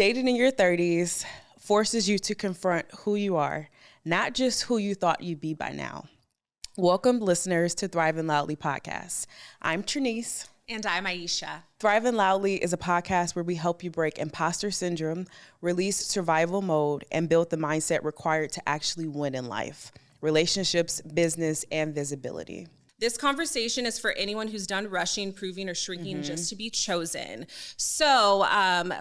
Dating in your 30s forces you to confront who you are, not just who you thought you'd be by now. Welcome, listeners, to Thriving Loudly podcast. I'm Trinice. And I'm Aisha. Thriving Loudly is a podcast where we help you break imposter syndrome, release survival mode, and build the mindset required to actually win in life, relationships, business, and visibility. This conversation is for anyone who's done rushing, proving, or shrinking just to be chosen. So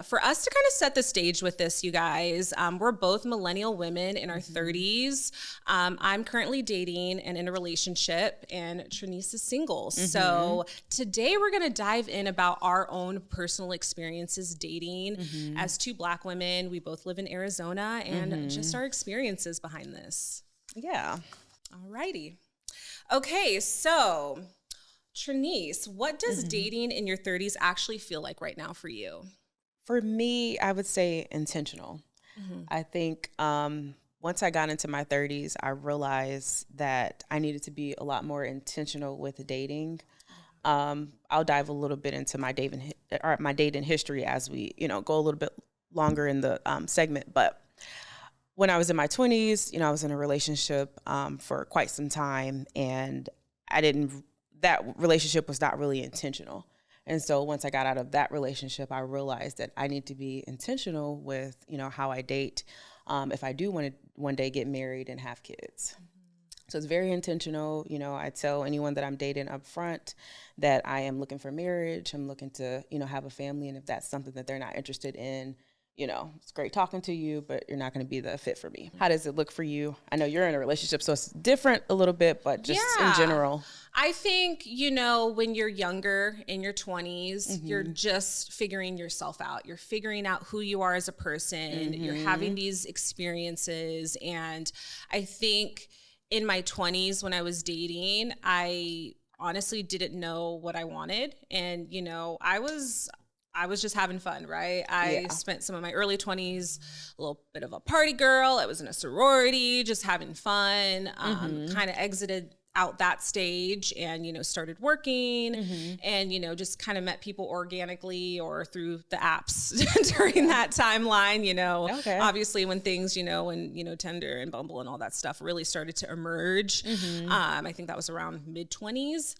for us to kind of set the stage with this, you guys, we're both millennial women in our 30s. I'm currently dating and in a relationship, and Trinice is single. So today we're going to dive in about our own personal experiences dating as two Black women. We both live in Arizona, and just our experiences behind this. Yeah. All righty. Okay, so Trinice, what does dating in your 30s actually feel like right now for you? For me, I would say intentional. I think once I got into my 30s, I realized that I needed to be a lot more intentional with dating. I'll dive a little bit into my dating history as we, go a little bit longer in the segment, but when I was in my 20s, I was in a relationship for quite some time, and that relationship was not really intentional. And so once I got out of that relationship, I realized that I need to be intentional with, how I date if I do want to one day get married and have kids. So it's very intentional. I tell anyone that I'm dating up front that I am looking for marriage. I'm looking to, have a family. And if that's something that they're not interested in, it's great talking to you, but you're not going to be the fit for me. How does it look for you? I know you're in a relationship, so it's different a little bit, but just in general. I think, when you're younger, in your 20s, you're just figuring yourself out. You're figuring out who you are as a person. You're having these experiences. And I think in my 20s when I was dating, I honestly didn't know what I wanted. And, I was just having fun, right? I spent some of my early 20s, a little bit of a party girl. I was in a sorority, just having fun, kind of exited out that stage and, started working and, just kind of met people organically or through the apps during that timeline, obviously when things, when, Tinder and Bumble and all that stuff really started to emerge. I think that was around mid-20s.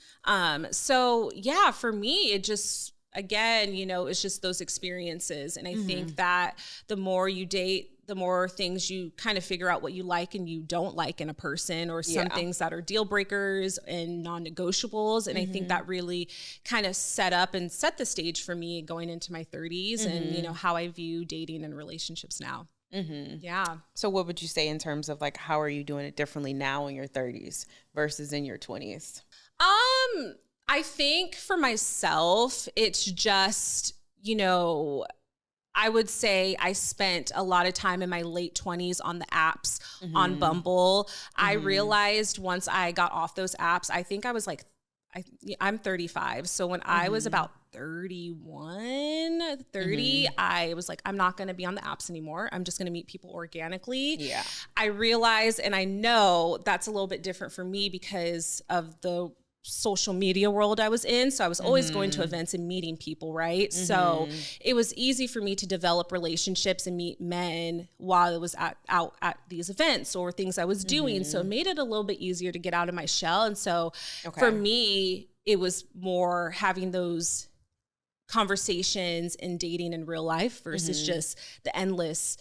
So yeah, for me, it just, again, it's just those experiences. And I think that the more you date, the more things you kind of figure out what you like and you don't like in a person, or some things that are deal breakers and non-negotiables. And I think that really kind of set the stage for me going into my 30s and, how I view dating and relationships now. Yeah. So what would you say in terms of like, how are you doing it differently now in your 30s versus in your 20s? I think for myself, it's just, I would say I spent a lot of time in my late 20s on the apps, on Bumble. I realized once I got off those apps, I think I was like, I'm 35. So when I was about 31, 30, I was like, I'm not going to be on the apps anymore. I'm just going to meet people organically. Yeah. I realized, and I know that's a little bit different for me because of the social media world I was in. So I was always going to events and meeting people, right? So it was easy for me to develop relationships and meet men while I was out at these events or things I was doing. So it made it a little bit easier to get out of my shell. And so for me, it was more having those conversations and dating in real life versus just the endless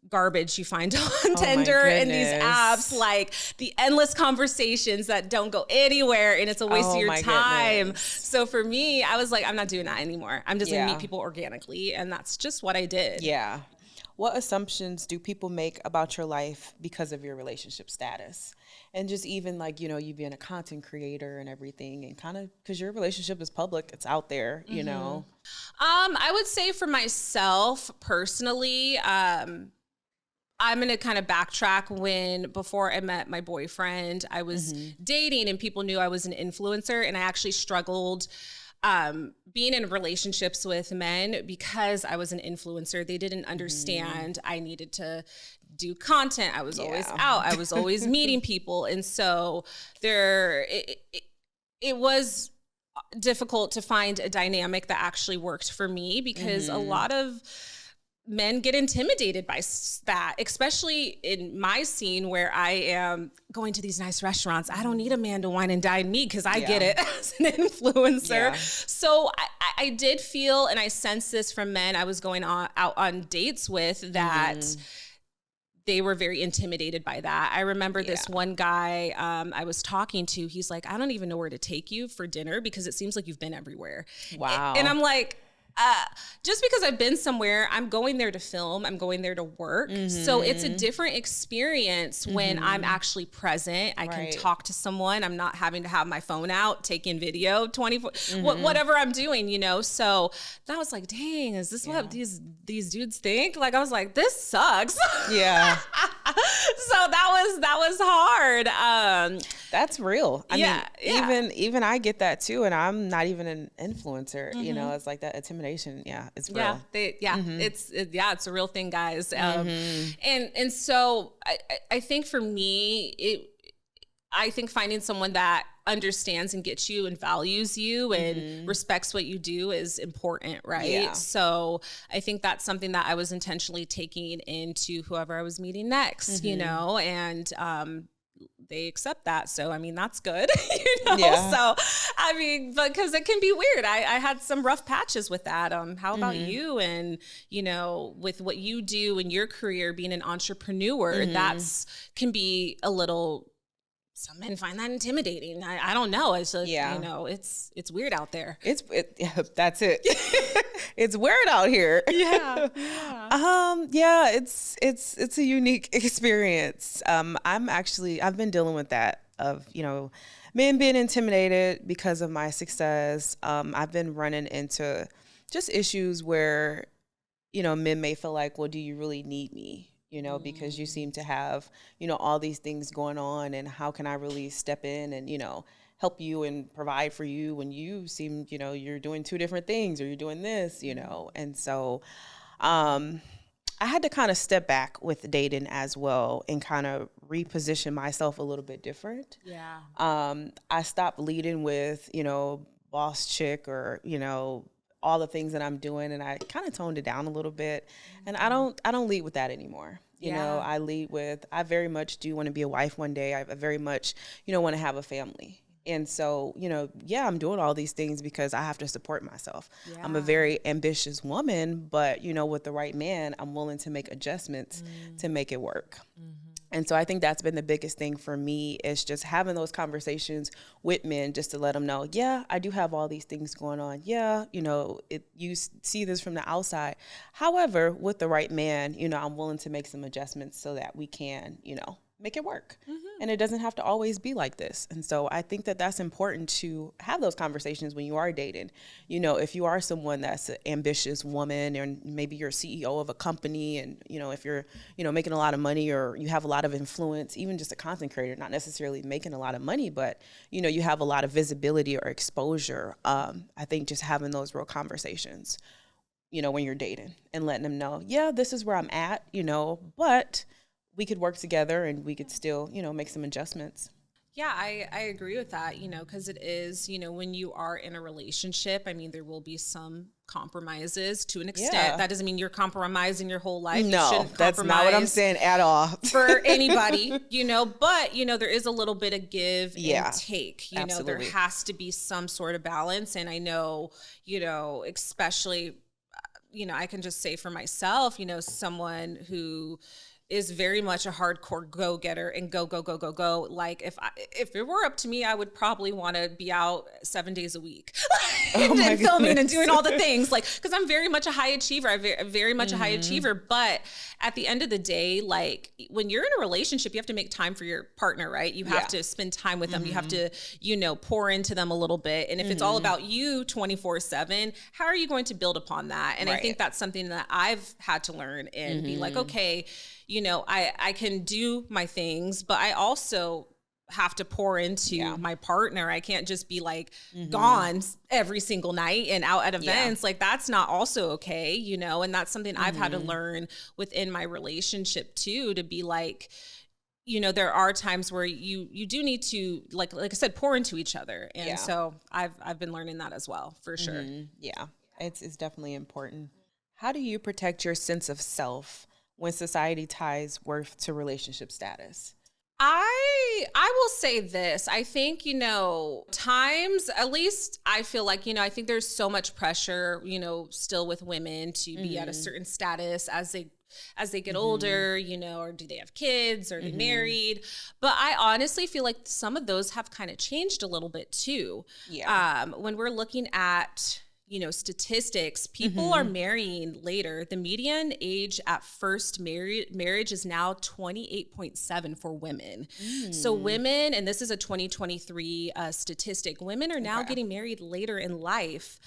garbage you find on Tinder and these apps, like the endless conversations that don't go anywhere and it's a waste of your time. So for me, I was like, I'm not doing that anymore. I'm just gonna meet people organically, and that's just what I did. Yeah. What assumptions do people make about your life because of your relationship status? And just even like, you being a content creator and everything, and kind of because your relationship is public, it's out there, I would say for myself personally, I'm going to kind of backtrack. Before I met my boyfriend, I was dating and people knew I was an influencer, and I actually struggled being in relationships with men because I was an influencer. They didn't understand I needed to do content. I was always out. I was always meeting people. And so it was difficult to find a dynamic that actually worked for me because a lot of men get intimidated by that, especially in my scene where I am going to these nice restaurants. I don't need a man to wine and dine me because I get it as an influencer. Yeah. So I did feel, and I sensed this from men I was going out on dates with, that they were very intimidated by that. I remember this one guy I was talking to, he's like, I don't even know where to take you for dinner because it seems like you've been everywhere. Wow. And I'm like, just because I've been somewhere, I'm going there to film, I'm going there to work. So it's a different experience when I'm actually present. I can talk to someone. I'm not having to have my phone out, taking video 24, whatever I'm doing, you know? So I was like, dang, is this what these dudes think? Like, I was like, this sucks. Yeah. So that was hard. That's real. I mean, even I get that too. And I'm not even an influencer, you know, it's like that intimidation. Yeah, it's real. It's a real thing, guys. And so I think for me, I think finding someone that understands and gets you and values you and respects what you do is important, right? Yeah. So I think that's something that I was intentionally taking into whoever I was meeting next, you know, and they accept that. So, I mean, that's good, you know? Yeah. So, I mean, because it can be weird. I had some rough patches with that. How about you? And, you know, with what you do in your career, being an entrepreneur, that's can be a little, some men find that intimidating. I don't know. It's like, you know, it's weird out there. That's it. It's weird out here. Yeah. It's a unique experience. I've been dealing with that of, you know, men being intimidated because of my success. I've been running into just issues where, you know, men may feel like, well, do you really need me? You know, because you seem to have, you know, all these things going on, and how can I really step in and, you know, help you and provide for you when you seem, you know, you're doing two different things, or you're doing this, you know. And so I had to kind of step back with dating as well and kind of reposition myself a little bit different. Yeah. I stopped leading with, you know, boss chick or, you know, all the things that I'm doing, and I kind of toned it down a little bit. And I don't lead with that anymore. You know, I lead with, I very much do want to be a wife one day. I very much, you know, want to have a family. And so, you know, I'm doing all these things because I have to support myself. Yeah. I'm a very ambitious woman, but, you know, with the right man, I'm willing to make adjustments to make it work. And so I think that's been the biggest thing for me, is just having those conversations with men, just to let them know, I do have all these things going on. Yeah, you know, you see this from the outside. However, with the right man, you know, I'm willing to make some adjustments so that we can, you know, make it work. And it doesn't have to always be like this. And so I think that that's important to have those conversations when you are dating. You know, if you are someone that's an ambitious woman, and maybe you're a CEO of a company, and, you know, if you're, you know, making a lot of money, or you have a lot of influence, even just a content creator, not necessarily making a lot of money, but, you know, you have a lot of visibility or exposure. I think just having those real conversations, you know, when you're dating, and letting them know, this is where I'm at, you know, but we could work together and we could still, you know, make some adjustments. Yeah, I agree with that, you know, because it is, you know, when you are in a relationship, I mean, there will be some compromises to an extent. Yeah. That doesn't mean you're compromising your whole life. No, that's not what I'm saying at all. For anybody, you know, but, you know, there is a little bit of give and take. You know, there has to be some sort of balance. And I know, you know, especially, you know, I can just say for myself, you know, someone who is very much a hardcore go-getter and go. Like if it were up to me, I would probably want to be out 7 days a week and filming and doing all the things, like, because I'm very much a high achiever. I'm very much a high achiever. But at the end of the day, like, when you're in a relationship, you have to make time for your partner, right? You have to spend time with them. You have to, you know, pour into them a little bit. And if it's all about you 24/7, how are you going to build upon that? And I think that's something that I've had to learn and be like, okay, you know, I can do my things, but I also have to pour into my partner. I can't just be like gone every single night and out at events. Like, that's not also okay, you know? And that's something I've had to learn within my relationship too, to be like, you know, there are times where you do need to, like I said, pour into each other. And so I've been learning that as well, for sure. Yeah, it's definitely important. How do you protect your sense of self when society ties worth to relationship status? I will say this. I think, times, at least I feel like, I think there's so much pressure, still with women to be at a certain status as they get older, or do they have kids? Are they married? But I honestly feel like some of those have kind of changed a little bit too. Yeah. When we're looking at statistics, people are marrying later. The median age at first marriage is now 28.7 for women. So women, and this is a 2023 statistic, women are now getting married later in life.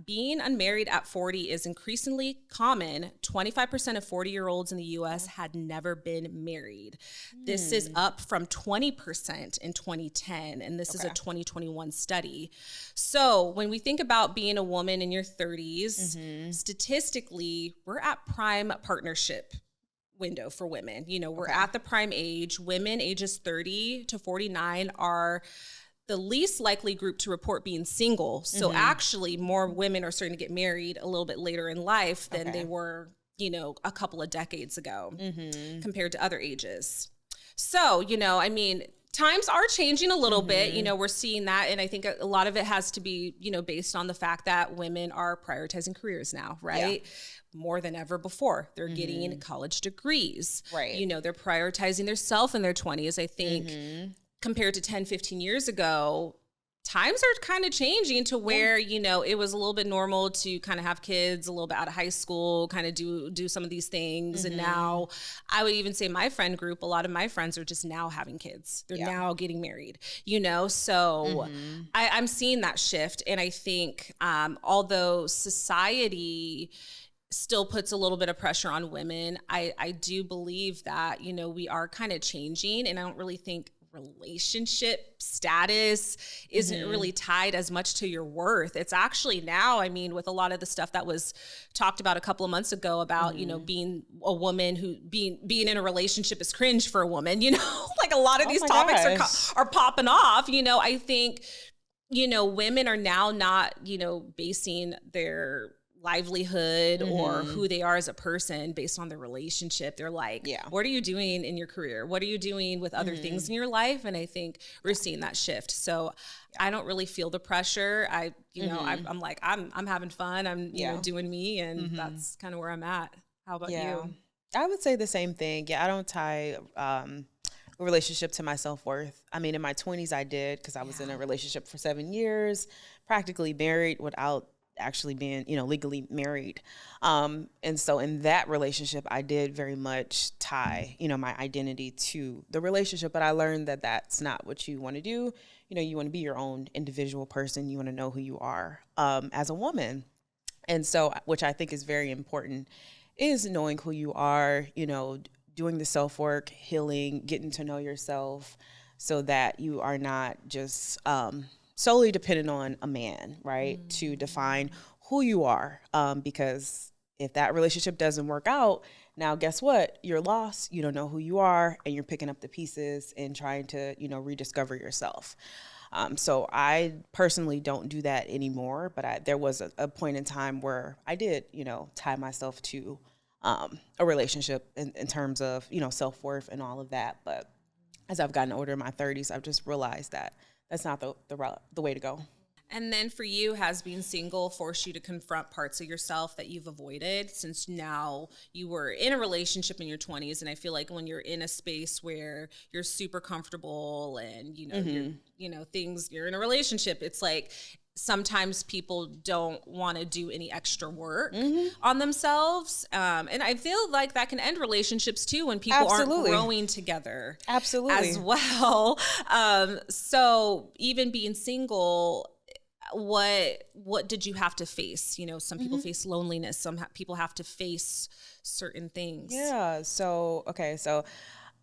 Being unmarried at 40 is increasingly common. 25% of 40-year-olds in the US had never been married. This is up from 20% in 2010, and this is a 2021 study. So when we think about being a woman in your 30s, statistically, we're at prime partnership window for women. We're at the prime age. Women ages 30 to 49 are the least likely group to report being single. So actually, more women are starting to get married a little bit later in life than they were, a couple of decades ago compared to other ages. So, times are changing a little bit, we're seeing that. And I think a lot of it has to be, based on the fact that women are prioritizing careers now, right? Yeah. More than ever before. They're getting college degrees. Right. They're prioritizing their self in their 20s. I think compared to 10, 15 years ago, times are kind of changing to where, it was a little bit normal to kind of have kids a little bit out of high school, kind of do some of these things. And now I would even say my friend group, a lot of my friends are just now having kids. They're now getting married, so I'm seeing that shift. And I think although society still puts a little bit of pressure on women, I do believe that, we are kind of changing. And I don't really think relationship status isn't really tied as much to your worth. It's actually now, with a lot of the stuff that was talked about a couple of months ago about, being a woman who being in a relationship is cringe for a woman, like a lot of these topics are popping off, I think, women are now not, basing their livelihood or who they are as a person based on their relationship. They're like, what are you doing in your career? What are you doing with other things in your life? And I think we're seeing that shift. So I don't really feel the pressure. I'm like, I'm having fun. I'm, doing me. And that's kind of where I'm at. How about you? I would say the same thing. Yeah. I don't tie, a relationship to my self-worth. In my 20s I did, because I was in a relationship for 7 years, practically married without actually being, legally married. And so in that relationship, I did very much tie, my identity to the relationship. But I learned that that's not what you want to do. You want to be your own individual person. You want to know who you are as a woman. And so, which I think is very important, is knowing who you are, doing the self-work, healing, getting to know yourself so that you are not just solely dependent on a man, right, to define who you are. Because if that relationship doesn't work out, now guess what? You're lost. You don't know who you are, and you're picking up the pieces and trying to, rediscover yourself. So I personally don't do that anymore. But there was a point in time where I did, tie myself to a relationship in terms of, self-worth and all of that. But as I've gotten older in my 30s, I've just realized that that's not the way to go. And then for you, has being single forced you to confront parts of yourself that you've avoided, since now you were in a relationship in your 20s? And I feel like when you're in a space where you're super comfortable and, you're in a relationship, it's like sometimes people don't want to do any extra work on themselves. And I feel like that can end relationships too, when people aren't growing together as well. So even being single, what did you have to face? Some people face loneliness. Some people have to face certain things. Yeah. So,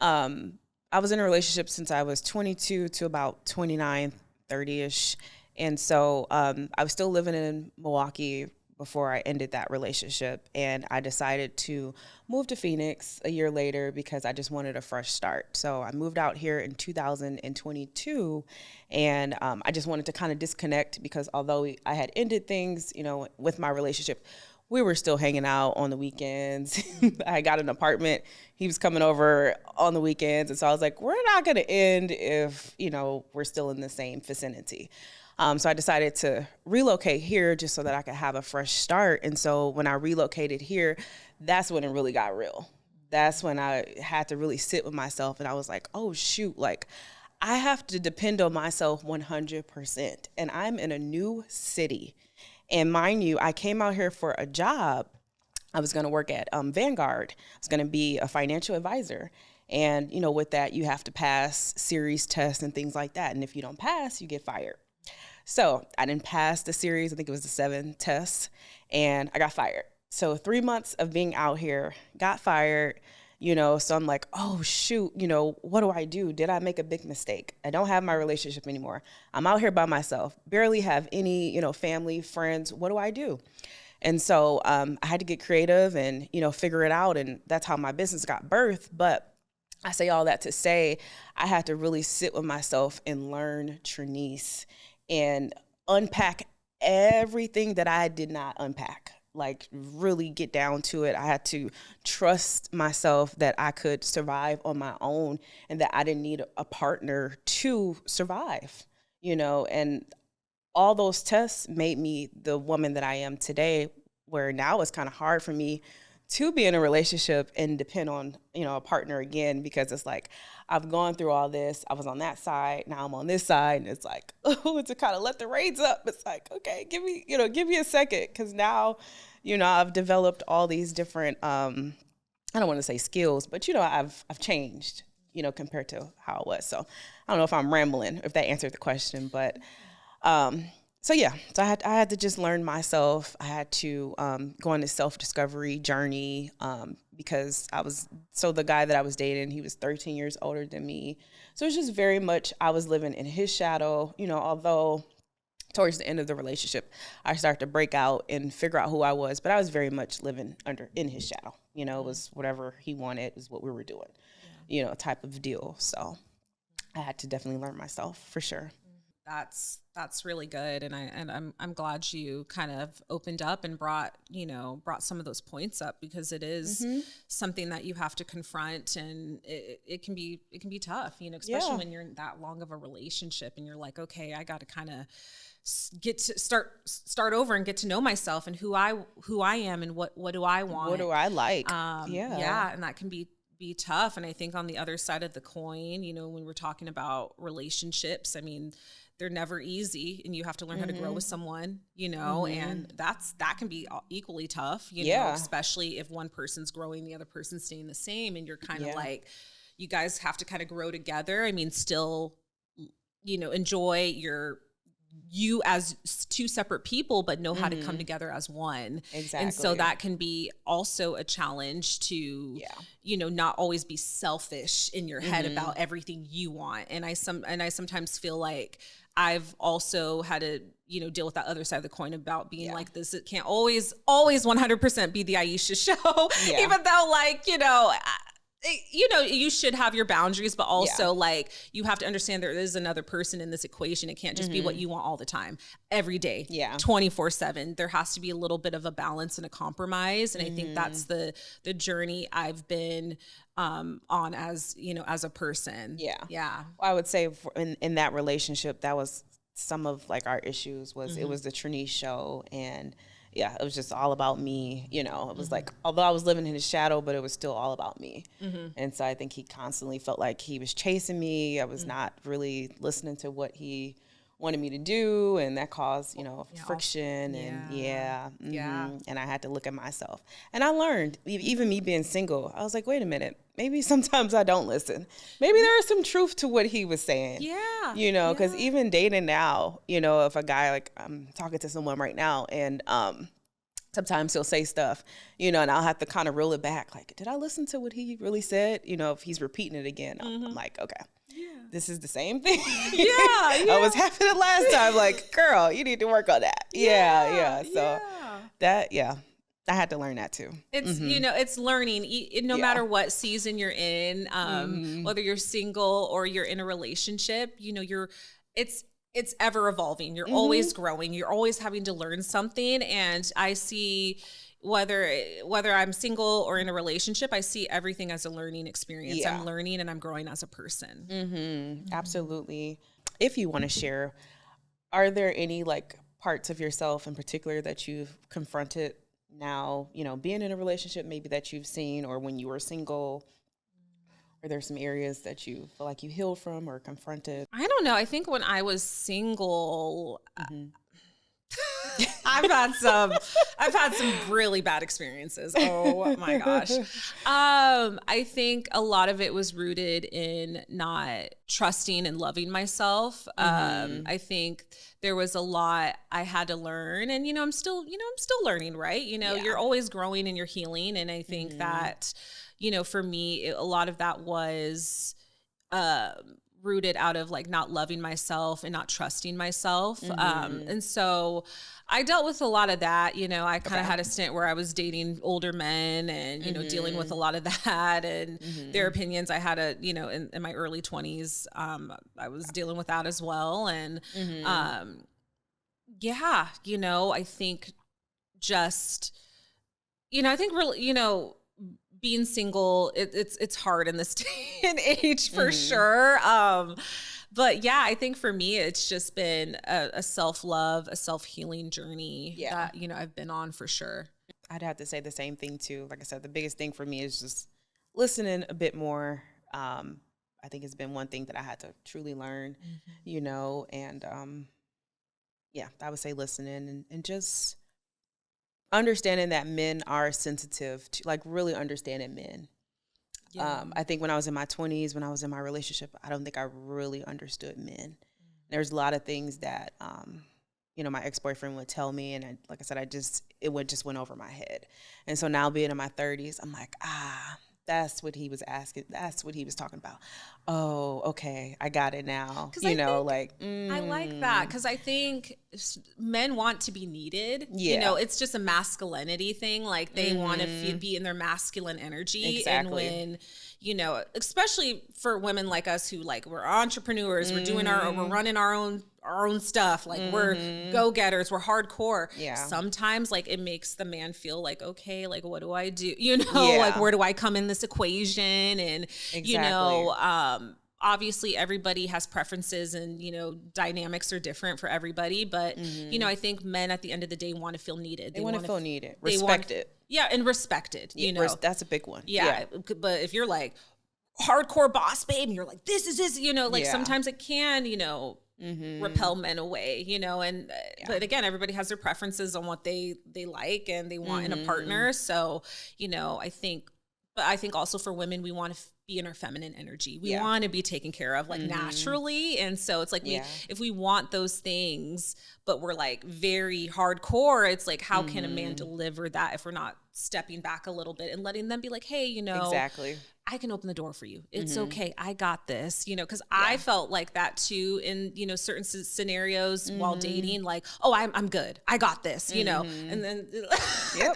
I was in a relationship since I was 22 to about 29, 30-ish. And so I was still living in Milwaukee before I ended that relationship. And I decided to move to Phoenix a year later because I just wanted a fresh start. So I moved out here in 2022, and I just wanted to kind of disconnect, because although I had ended things, with my relationship, we were still hanging out on the weekends. I got an apartment. He was coming over on the weekends. And so I was like, we're not going to end if, we're still in the same vicinity. So I decided to relocate here just so that I could have a fresh start. And so when I relocated here, that's when it really got real. That's when I had to really sit with myself. And I was like, oh, shoot, like I have to depend on myself 100%. And I'm in a new city. And mind you, I came out here for a job. I was going to work at Vanguard. I was going to be a financial advisor. And, with that, you have to pass series tests and things like that. And if you don't pass, you get fired. So I didn't pass the series. I think it was the 7 tests, and I got fired. So 3 months of being out here, got fired, so I'm like, oh, shoot, what do I do? Did I make a big mistake? I don't have my relationship anymore. I'm out here by myself, barely have any, family, friends. What do I do? And so I had to get creative and, figure it out. And that's how my business got birthed. But I say all that to say I had to really sit with myself and learn Trinice and unpack everything that I did not unpack, like really get down to it. I had to trust myself that I could survive on my own and that I didn't need a partner to survive, and all those tests made me the woman that I am today, where now it's kind of hard for me to be in a relationship and depend on, a partner again, because it's like, I've gone through all this. I was on that side. Now I'm on this side. And it's like, oh, to kind of let the reins up. It's like, okay, give me a second. Cause now, I've developed all these different, I don't want to say skills, but I've changed, compared to how it was. So I don't know if I'm rambling, if that answered the question, but, so I had to just learn myself. I had to go on this self-discovery journey because the guy that I was dating, he was 13 years older than me. So it's just very much, I was living in his shadow, although towards the end of the relationship, I started to break out and figure out who I was, but I was very much living in his shadow. It was whatever he wanted is what we were doing, type of deal. So I had to definitely learn myself for sure. That's really good, and I'm glad you kind of opened up and brought some of those points up, because it is something that you have to confront, and it can be tough, especially when you're in that long of a relationship and you're like, okay, I got to kind of get to start over and get to know myself and who I am and what do I want, what do I like, and that can be tough. And I think on the other side of the coin, when we're talking about relationships, I mean, they're never easy, and you have to learn how to grow with someone, and that can be equally tough, know, especially if one person's growing, the other person's staying the same, and you're kind of like, you guys have to kind of grow together. I mean, still, enjoy you as two separate people, but know how to come together as one. Exactly. And so that can be also a challenge to, not always be selfish in your head about everything you want. And I sometimes feel like I've also had to, deal with that other side of the coin about being like this. It can't always 100% be the Aisha show, even though you should have your boundaries, but also like you have to understand there is another person in this equation. It can't just be what you want all the time, every day, 24/7. There has to be a little bit of a balance and a compromise. And I think that's the journey I've been on as a person. Well, I would say in that relationship, that was some of like our issues was it was the Trinice show, and it was just all about me. It was like, although I was living in his shadow, but it was still all about me. And so I think he constantly felt like he was chasing me. I was not really listening to what he wanted me to do, and that caused friction and I had to look at myself, and I learned, even me being single, I was like, wait a minute, maybe sometimes I don't listen, maybe there is some truth to what he was saying, because even dating now, if a guy, like I'm talking to someone right now, and sometimes he'll say stuff, and I'll have to kind of reel it back, like, did I listen to what he really said? If he's repeating it again, I'm like, okay, this is the same thing. I was happening last time. Like, girl, you need to work on that. So that, I had to learn that too. It's, it's learning, no matter what season you're in, whether you're single or you're in a relationship, it's ever evolving. You're always growing. You're always having to learn something. And I see whether I'm single or in a relationship, I see everything as a learning experience. Yeah. I'm learning and I'm growing as a person. Absolutely. If you want to share, are there any like parts of yourself in particular that you've confronted now, you know, being in a relationship maybe that you've seen, or when you were single? Are there some areas that you feel like you healed from or confronted? I don't know. I think when I was single, I've had some really bad experiences. Oh my gosh. I think a lot of it was rooted in not trusting and loving myself. I think there was a lot I had to learn, and I'm still learning, right? You're always growing and you're healing. And I think that, for me, a lot of that was, rooted out of like not loving myself and not trusting myself. And so I dealt with a lot of that. I kind of had a stint where I was dating older men and, dealing with a lot of that and their opinions. I had in my early 20s, I was dealing with that as well. And, I think just, I think really, being single, it's hard in this day and age for sure. But yeah, I think for me, it's just been a self-love, a self-healing journey that, I've been on for sure. I'd have to say the same thing too. Like I said, the biggest thing for me is just listening a bit more. I think it's been one thing that I had to truly learn, and I would say listening and just understanding that men are sensitive to, like, really understanding men. Yeah. I think when I was in my 20s, when I was in my relationship, I don't think I really understood men. There's a lot of things that, my ex-boyfriend would tell me. And like I said, it just went over my head. And so now being in my 30s, I'm like, that's what he was asking. That's what he was talking about. Oh, okay. I got it now. I like that. Cause I think men want to be needed. Yeah. It's just a masculinity thing. Like they want to be in their masculine energy. Exactly. And when, especially for women like us who like, we're entrepreneurs, we're doing we're running our own stuff. Like we're go-getters, we're hardcore. Yeah. Sometimes like it makes the man feel like, okay, like what do I do? Like where do I come in this equation? And, obviously everybody has preferences and, dynamics are different for everybody. But, I think men at the end of the day want to feel needed. They want to feel needed, respected. Yeah. And respected, That's a big one. Yeah. But if you're like hardcore boss babe and you're like, this is sometimes it can, repel men away, and but again, everybody has their preferences on what they like and they want in a partner. So, I think also for women, we want to be in our feminine energy. We want to be taken care of like naturally. And so it's like, if we want those things, but we're like very hardcore, it's like, how can a man deliver that if we're not stepping back a little bit and letting them be like, hey, exactly. I can open the door for you. It's okay. I got this, because I felt like that too in, certain scenarios while dating, like, oh, I'm good. I got this, and then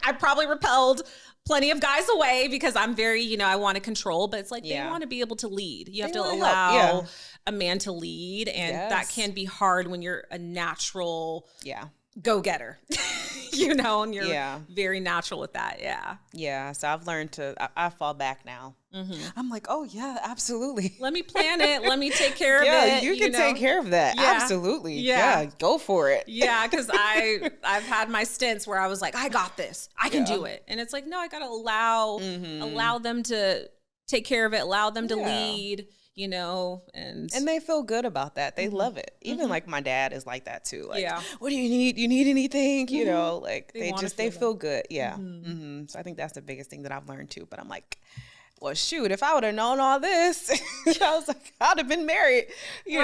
I probably repelled plenty of guys away because I'm very, I want to control, but it's like, they want to be able to lead. You have to allow a man to lead. And that can be hard when you're a natural go-getter, and you're very natural with that. Yeah. Yeah. So I've learned I fall back now. I'm like, oh yeah, absolutely. Let me plan it. Let me take care of it. Yeah, you can take care of that. Yeah. Absolutely. Yeah. Go for it. Yeah. Cause I've had my stints where I was like, I got this. I can do it. And it's like, no, I got to allow them to take care of it. Allow them to lead, and they feel good about that. They love it. Even like my dad is like that too. Like, what do you need? You need anything? Like they feel good. Yeah. So I think that's the biggest thing that I've learned too. But I'm like, well, shoot, if I would have known all this, I was like, I'd have been married, in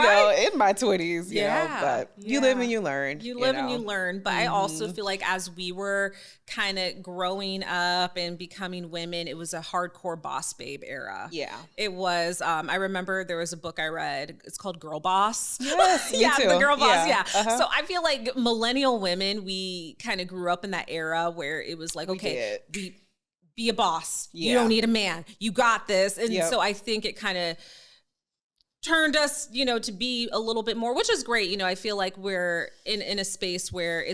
my 20s, but you live and you learn. You live and you learn. But I also feel like as we were kind of growing up and becoming women, it was a hardcore boss babe era. Yeah. It was, I remember there was a book I read. It's called Girl Boss. Yes, me too. The Girl Boss. Yeah. So I feel like millennial women, we kind of grew up in that era where it was like, okay, be a boss. You don't need a man. You got this. And so I think it kind of turned us, you know, to be a little bit more, which is great. You know, I feel like we're in a space where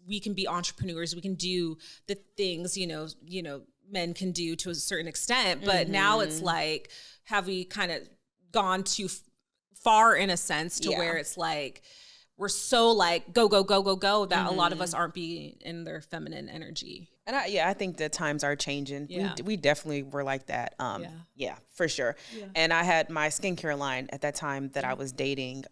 we can be entrepreneurs. We can do the things, you know, men can do to a certain extent. But now it's like, have we kind of gone too far in a sense to where it's like, we're so like, go, go, go, go, go, that a lot of us aren't being in their feminine energy. And I think the times are changing. Yeah. We definitely were like that. Yeah, for sure. Yeah. And I had my skincare line at that time that I was dating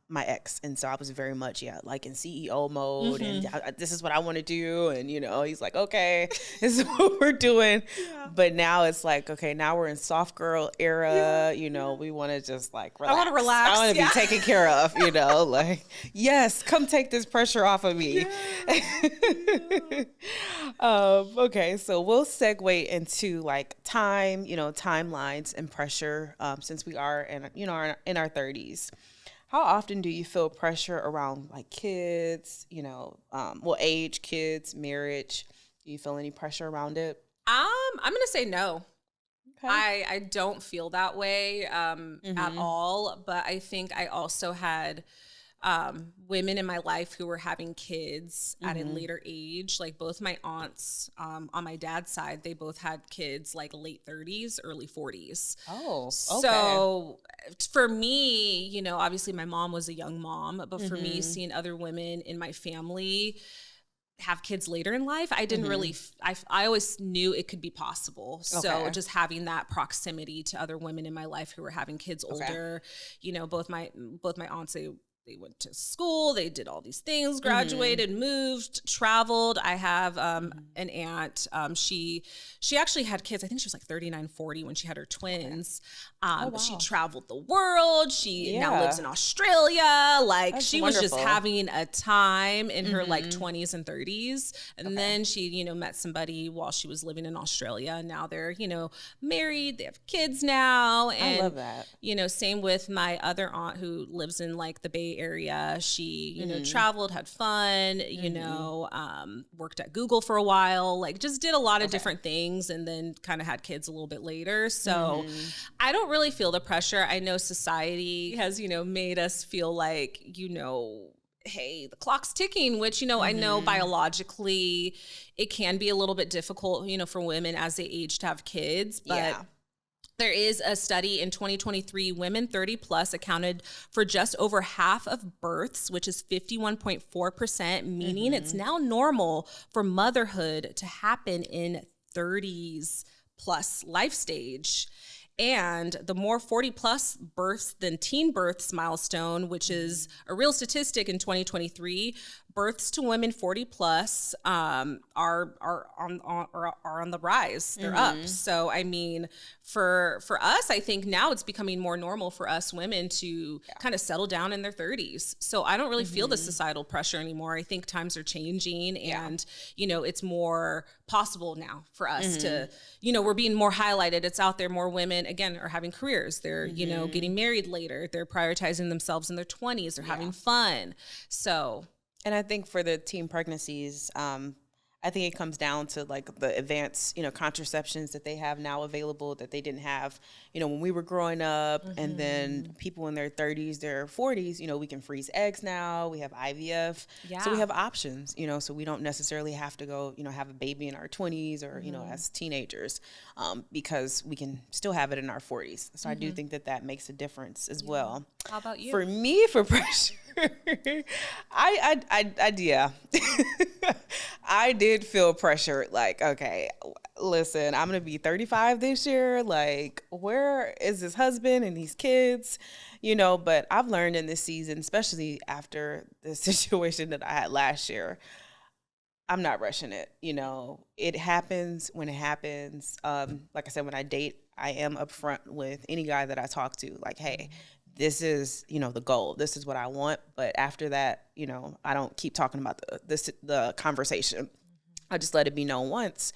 my ex. And so I was very much, like in CEO mode and this is what I want to do. And, you know, he's like, okay, this is what we're doing. Yeah. But now it's like, okay, now we're in soft girl era. You know, we want to just like relax. I want to relax. I want to be taken care of, you know, like, yes, come take this pressure off of me. Yeah. Okay, so we'll segue into like time, you know, timelines and pressure since we are in, you know, in our 30s. How often do you feel pressure around like kids, you know, age, kids, marriage? Do you feel any pressure around it? I'm going to say no. Okay. I don't feel that way at all, but I think I also had women in my life who were having kids at a later age. Like both my aunts on my dad's side, they both had kids like late 30s, early 40s. Oh, okay. So for me, you know, obviously my mom was a young mom, but for me, seeing other women in my family have kids later in life, I didn't really, I always knew it could be possible. So just having that proximity to other women in my life who were having kids older, you know, both my aunts, they went to school, they did all these things, graduated, moved, traveled. I have an aunt. She actually had kids. I think she was like 39, 40 when she had her twins. She traveled the world. She now lives in Australia. Like that's she wonderful. Was just having a time in her like 20s and 30s. And then she, you know, met somebody while she was living in Australia. And now they're, you know, married. They have kids now. And, I love that. You know, same with my other aunt who lives in like the Bay Area. She, you know, traveled, had fun, you know, worked at Google for a while, like just did a lot of different things and then kind of had kids a little bit later. So I don't really feel the pressure. I know society has, you know, made us feel like, you know, hey, the clock's ticking, which, you know, I know biologically it can be a little bit difficult, you know, for women as they age to have kids, but there is a study in 2023, women 30 plus accounted for just over half of births, which is 51.4%, meaning it's now normal for motherhood to happen in 30s plus life stage. And the more 40 plus births than teen births milestone, which is a real statistic in 2023, births to women 40 plus are on the rise. They're up. So I mean, for us, I think now it's becoming more normal for us women to kind of settle down in their 30s. So I don't really feel the societal pressure anymore. I think times are changing and, you know, it's more possible now for us to, you know, we're being more highlighted. It's out there. More women, again, are having careers. They're, you know, getting married later. They're prioritizing themselves in their 20s. They're having fun. So... And I think for the teen pregnancies, I think it comes down to like the advanced, you know, contraceptions that they have now available that they didn't have, you know, when we were growing up. And then people in their 30s, their 40s, you know, we can freeze eggs now. We have IVF. Yeah. So we have options, you know, so we don't necessarily have to go, you know, have a baby in our 20s or, you know, as teenagers because we can still have it in our 40s. So I do think that that makes a difference as well. How about you? For me, for pressure, I did feel pressure. Like, okay, listen, I'm going to be 35 this year. Like, where is this husband and these kids? You know, but I've learned in this season, especially after the situation that I had last year, I'm not rushing it. You know, it happens when it happens. Like I said, when I date, I am upfront with any guy that I talk to. Like, hey, this is, you know, the goal. This is what I want. But after that, you know, I don't keep talking about the conversation. I just let it be known once.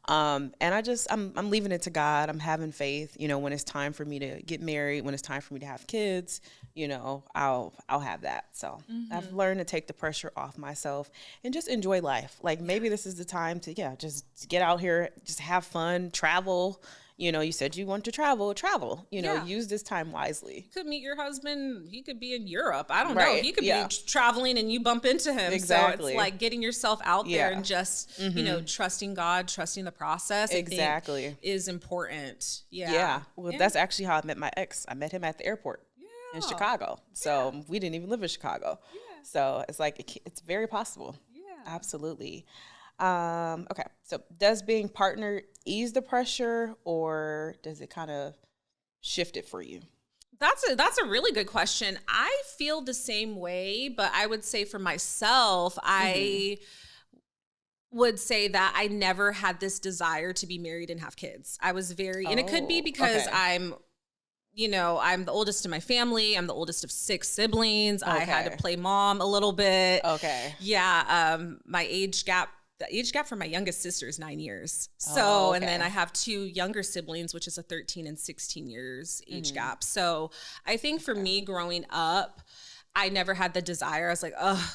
And I'm leaving it to God. I'm having faith, you know, when it's time for me to get married, when it's time for me to have kids, you know, I'll have that. So I've learned to take the pressure off myself and just enjoy life. Like maybe this is the time to, just get out here, just have fun, travel, You said you want to travel, use this time wisely. You could meet your husband. He could be in Europe. I don't know. Right. He could be traveling and you bump into him. Exactly. So it's like getting yourself out there and just, trusting God, trusting the process. Exactly. I think is important. Yeah. Yeah. Well, that's actually how I met my ex. I met him at the airport in Chicago. So we didn't even live in Chicago. Yeah. So it's like, it's very possible. Yeah. Absolutely. Okay. So does being partnered ease the pressure, or does it kind of shift it for you? That's a really good question. I feel the same way, but I would say for myself, I would say that I never had this desire to be married and have kids. I was and it could be because I'm the oldest in my family. I'm the oldest of 6 siblings. I had to play mom a little bit. Okay. Yeah. The age gap for my youngest sister is 9 years. So, and then I have 2 younger siblings, which is a 13 and 16 years age gap. So I think for me growing up, I never had the desire. I was like, oh,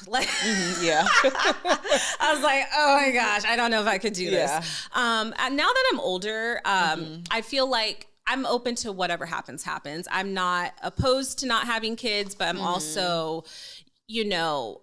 yeah. I was like, oh my gosh, I don't know if I could do this. And now that I'm older, I feel like I'm open to whatever happens. I'm not opposed to not having kids, but I'm also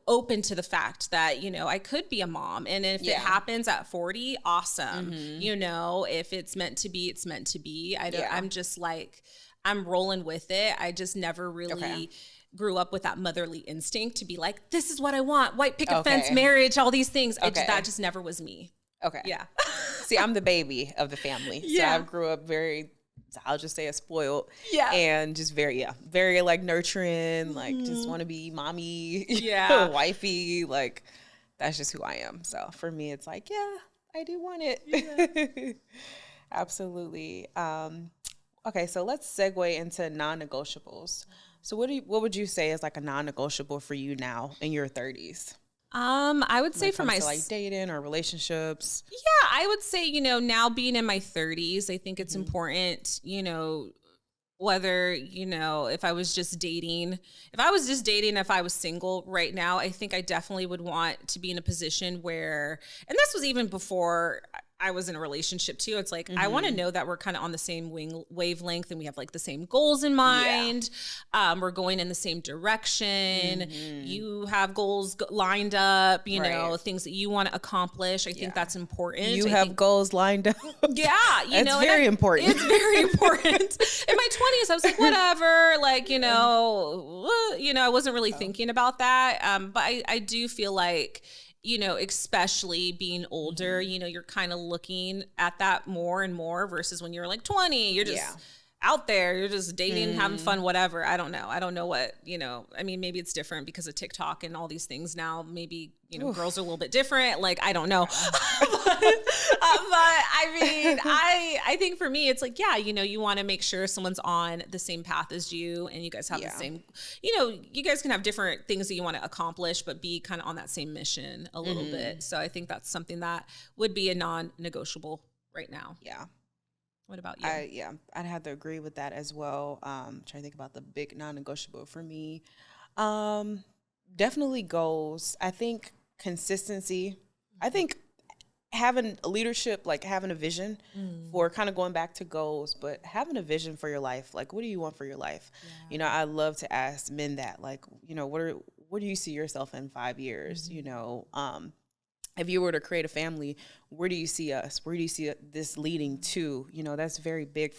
open to the fact that, I could be a mom. And if it happens at 40, awesome. If it's meant to be, it's meant to be. I'm just like, I'm rolling with it. I just never really grew up with that motherly instinct to be like, this is what I want. White picket fence, marriage, all these things. That just never was me. Okay. Yeah. See, I'm the baby of the family. So I grew up I'll just say spoiled. Yeah. And just very like nurturing, like just want to be mommy, wifey. Like that's just who I am. So for me, it's like, I do want it. Yeah. Absolutely. Okay. So let's segue into non-negotiables. So what would you say is like a non-negotiable for you now in your 30s? I would say for my like dating or relationships. Yeah, I would say, now being in my 30s, I think it's important, whether, if I was just dating, if I was single right now, I think I definitely would want to be in a position where, and this was even before I was in a relationship too. It's like, I want to know that we're kind of on the same wavelength and we have like the same goals in mind. Yeah. We're going in the same direction. You have goals lined up, things that you want to accomplish. I think that's important. You have goals lined up. Yeah. It's very important. It's very important. In my 20s, I was like, whatever, like, I wasn't really thinking about that. But I do feel like, especially being older, you're kind of looking at that more and more versus when you're like 20, you're just out there, you're just dating, having fun, whatever. I don't know what, maybe it's different because of TikTok and all these things now. Maybe, girls are a little bit different. Like, I don't know. But I think for me, it's like, you want to make sure someone's on the same path as you and you guys have the same, you guys can have different things that you want to accomplish, but be kind of on that same mission a little bit. So I think that's something that would be a non-negotiable right now. Yeah. What about you? I'd have to agree with that as well. Trying to think about the big non-negotiable for me. Definitely goals. I think consistency. I think having leadership, like having a vision for kind of going back to goals, but having a vision for your life. Like, what do you want for your life? Yeah. I love to ask men that, like, what do you see yourself in 5 years? If you were to create a family, where do you see us? Where do you see this leading to? That's very big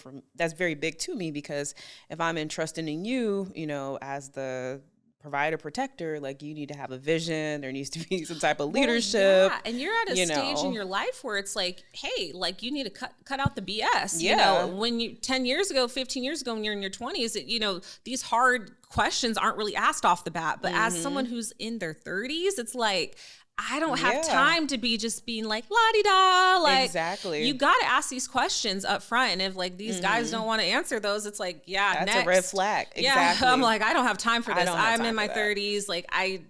to me, because if I'm entrusting in you, as the provider, protector, like, you need to have a vision. There needs to be some type of leadership. Yeah. And you're at a stage in your life where it's like, hey, like, you need to cut out the BS. Yeah. When you 10 years ago, 15 years ago, when you're in your 20s, these hard questions aren't really asked off the bat. But as someone who's in their 30s, it's like, I don't have time to be just being like, la-di-da. Like, exactly. You got to ask these questions up front. And if, like, these guys don't want to answer those, it's like, that's next. A red flag. Exactly. Yeah, I'm like, I don't have time for this. I'm in my 30s. Like, I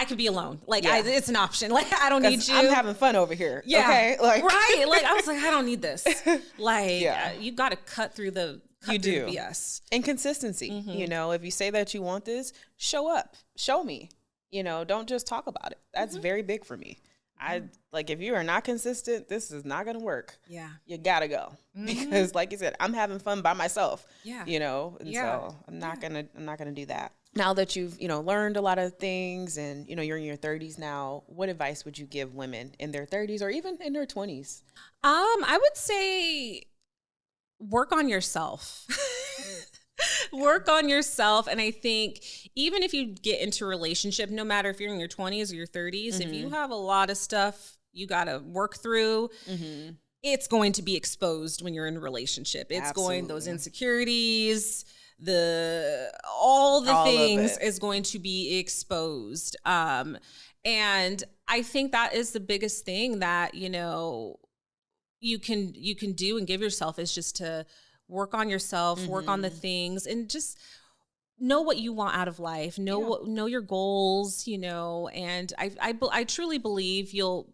could be alone. Like, it's an option. Like, I don't need you. I'm having fun over here. Yeah. Okay. Like, right. Like, I was like, I don't need this. Like, you got to cut through the BS. And consistency. If you say that you want this, show up. Show me. Don't just talk about it. That's very big for me. Like, if you are not consistent, this is not going to work. Yeah. You got to go. Because like you said, I'm having fun by myself, Yeah. And so I'm not going to do that. Now that you've, learned a lot of things and, you're in your 30s now, what advice would you give women in their 30s or even in their 20s? I would say work on yourself. Work on yourself. And I think even if you get into a relationship, no matter if you're in your 20s or your 30s, if you have a lot of stuff you got to work through, it's going to be exposed when you're in a relationship. It's going, those insecurities, all the things is going to be exposed. And I think that is the biggest thing that, you can do and give yourself, is just to work on yourself, work on the things, and just know what you want out of life, know your goals, and I truly believe you'll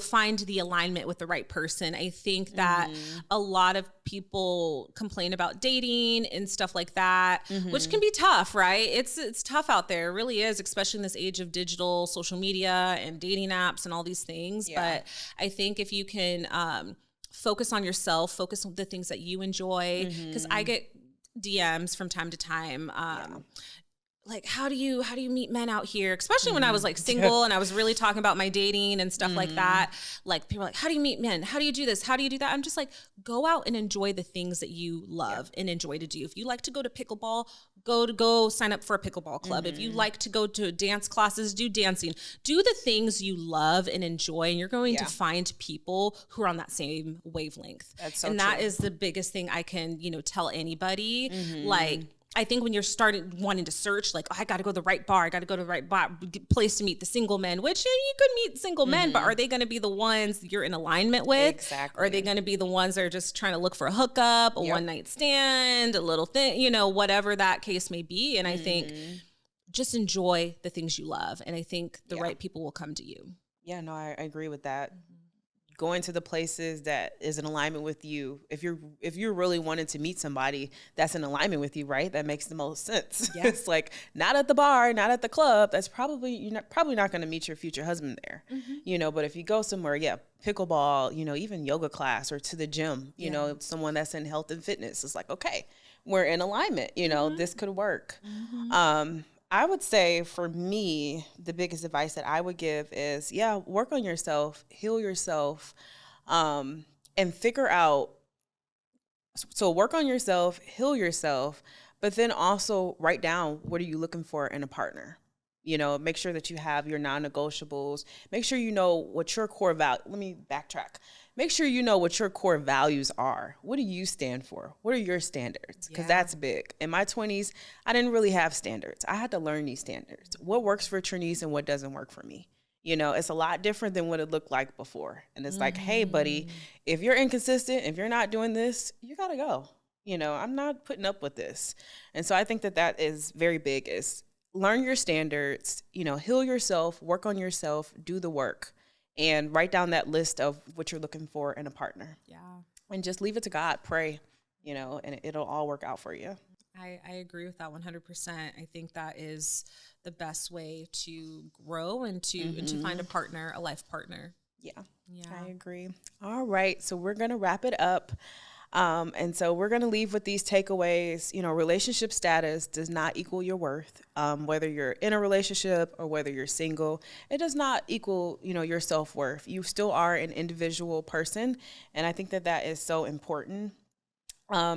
find the alignment with the right person. I think that a lot of people complain about dating and stuff like that, which can be tough, right? It's tough out there. It really is, especially in this age of digital social media and dating apps and all these things. Yeah. But I think if you can focus on yourself, focus on the things that you enjoy, because I get DMs from time to time, like, how do you meet men out here? Especially when I was like single and I was really talking about my dating and stuff like that. Like, people are like, how do you meet men? How do you do this? How do you do that? I'm just like, go out and enjoy the things that you love and enjoy to do. If you like to go to pickleball, go sign up for a pickleball club. If you like to go to dance classes, do dancing. Do the things you love and enjoy, and you're going to find people who are on that same wavelength. That's so true. That is the biggest thing I can, tell anybody. Like, I think when you're started wanting to search, like, oh, I got to go to the right bar, I got to go to the right place to meet the single men, which you could meet single men, but are they going to be the ones you're in alignment with? Exactly. Or are they going to be the ones that are just trying to look for a hookup, a one night stand, a little thing, whatever that case may be. And I think just enjoy the things you love. And I think the right people will come to you. Yeah, no, I agree with that. Going to the places that is in alignment with you. If you're really wanting to meet somebody that's in alignment with you, right? That makes the most sense. Yeah. It's like, not at the bar, not at the club. That's probably probably not going to meet your future husband there. But if you go somewhere, pickleball, even yoga class, or to the gym, someone that's in health and fitness, it's like, okay, we're in alignment. This could work. I would say, for me, the biggest advice that I would give is, work on yourself, heal yourself, and figure out. So work on yourself, heal yourself, but then also write down, what are you looking for in a partner? Make sure that you have your non-negotiables. Make sure you know what your core value. Let me backtrack. Make sure you know what your core values are. What do you stand for? What are your standards? Because that's big. In my 20s, I didn't really have standards. I had to learn these standards. What works for Trinice and what doesn't work for me? It's a lot different than what it looked like before. And it's like, hey, buddy, if you're inconsistent, if you're not doing this, you got to go. I'm not putting up with this. And so I think that is very big, is learn your standards, heal yourself, work on yourself, do the work. And write down that list of what you're looking for in a partner. Yeah. And just leave it to God, pray, and it'll all work out for you. I agree with that 100%. I think that is the best way to grow and to find a partner, a life partner. Yeah. I agree. All right. So we're going to wrap it up. And so we're going to leave with these takeaways. Relationship status does not equal your worth. Whether you're in a relationship or whether you're single, it does not equal, your self-worth. You still are an individual person. And I think that is so important.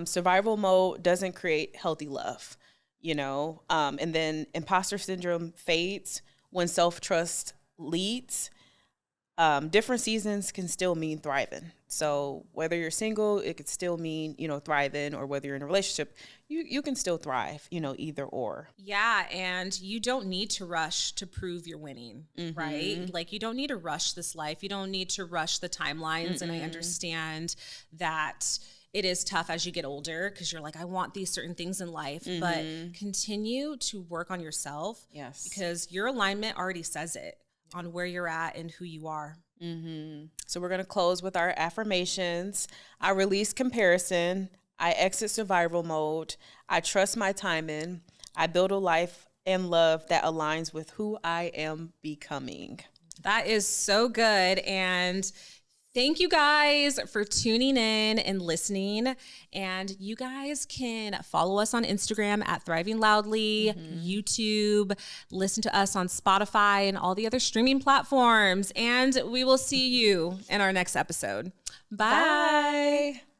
Survival mode doesn't create healthy love, and then imposter syndrome fades when self-trust leads. Different seasons can still mean thriving. So whether you're single, it could still mean, thriving, or whether you're in a relationship, you can still thrive, either or. Yeah. And you don't need to rush to prove you're winning, right? Like, you don't need to rush this life. You don't need to rush the timelines. And I understand that it is tough as you get older, because you're like, I want these certain things in life, but continue to work on yourself. Yes. Because your alignment already says it on where you're at and who you are. So we're going to close with our affirmations. I release comparison. I exit survival mode. I trust my timing. I build a life and love that aligns with who I am becoming. That is so good. And thank you guys for tuning in and listening. And you guys can follow us on Instagram at Thriving Loudly, YouTube, listen to us on Spotify and all the other streaming platforms. And we will see you in our next episode. Bye. Bye.